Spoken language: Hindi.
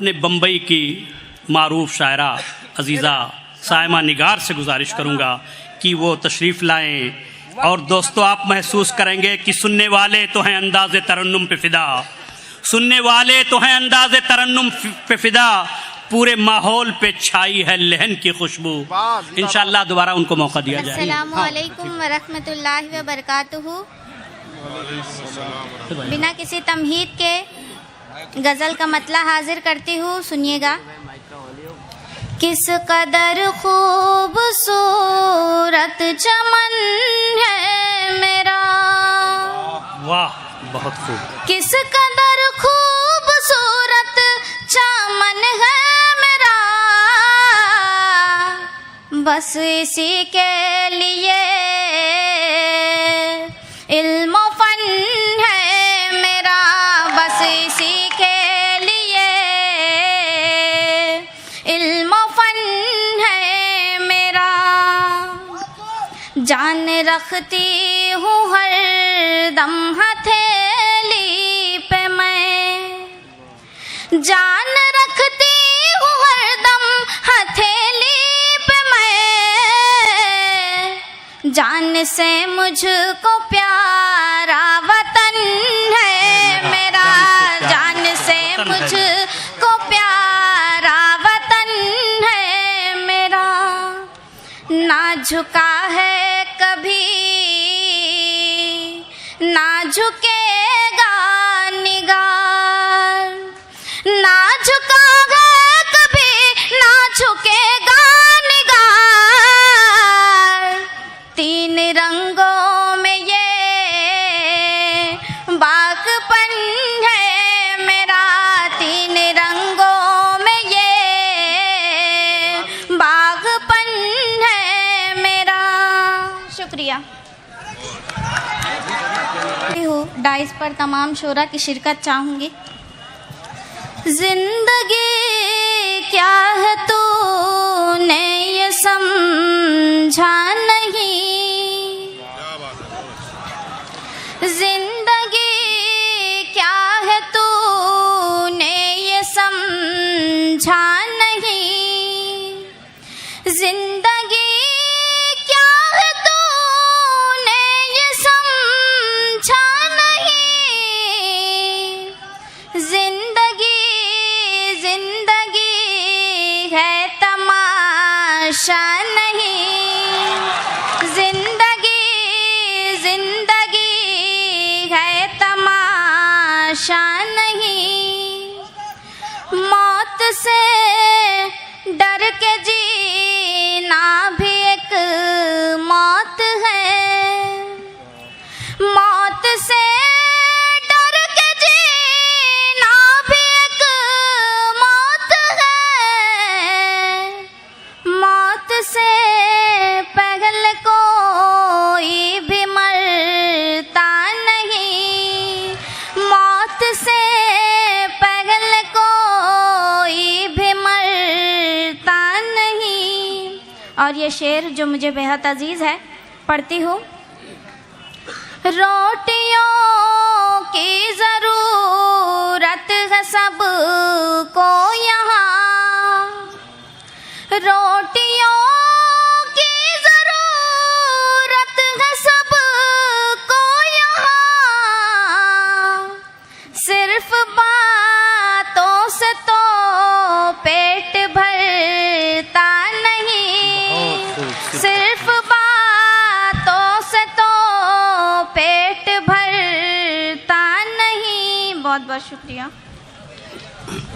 अपने बम्बई की मारूफ शायरा अजीज़ा सायमा निगार से गुजारिश करूँगा कि वो तशरीफ़ लाएं। और दोस्तों, आप महसूस करेंगे कि सुनने वाले तो हैं अंदाज़े तरन्नुम पे फ़िदा, सुनने वाले तो हैं अंदाज़े तरन्नुम पे फ़िदा, पूरे माहौल पे छाई है लहन की खुशबू। इंशाअल्लाह दोबारा उनको मौका दिया जाए। अस्सलामु अलैकुम व रहमतुल्लाहि व बरकातुहू। बिना किसी तमहीद के गज़ल का मतला हाजिर करती हूँ, सुनिएगा। किस कदर खूबसूरत चमन है मेरा, वाह, बहुत खूब। किस कदर खूबसूरत चमन है मेरा, बस इसी के लिए इल्म फन है मेरा, बस इसी के लिए इल्म फन है मेरा। जान रखती हूँ हर दम हथेली पे मैं, जान रखती हूँ हर दम हथेली पे मैं, जान से मुझको प्यारा वतन है मेरा, जान से मुझको प्यारा वतन है मेरा। ना झुका है कभी, ना झुकेगा निगार, ना झुका है कभी, ना झुकेगा निगार। तीन रंगों में ये बागपन है मेरा, तीन रंगों में ये बागपन है मेरा। शुक्रिया। डाइस पर तमाम शोरा की शिरकत चाहूँगी। जिंदगी क्या है तूने ये समझा नहीं, जिंदगी क्या है तूने ये समझा नहीं, जिंदगी क्या है तूने ये समझा नहीं, जिंदगी है तमाशा नहीं, जिंदगी है तमाशा नहीं। मौत से डर के जीना भी एक मौत है, मौत से डर के जीना भी एक मौत है, मौत से पहले कोई भी मरता नहीं, मौत से पहले कोई भी मरता नहीं। और ये शेर जो मुझे बेहद अजीज है, पढ़ती हूँ। रोटियों की जरूरत है सबको यहाँ, रोटियों की जरूरत है सबको यहाँ, सिर्फ बातों से तो पेट भरता नहीं, सिर्फ बातों से तो पेट भरता नहीं। बहुत बहुत शुक्रिया।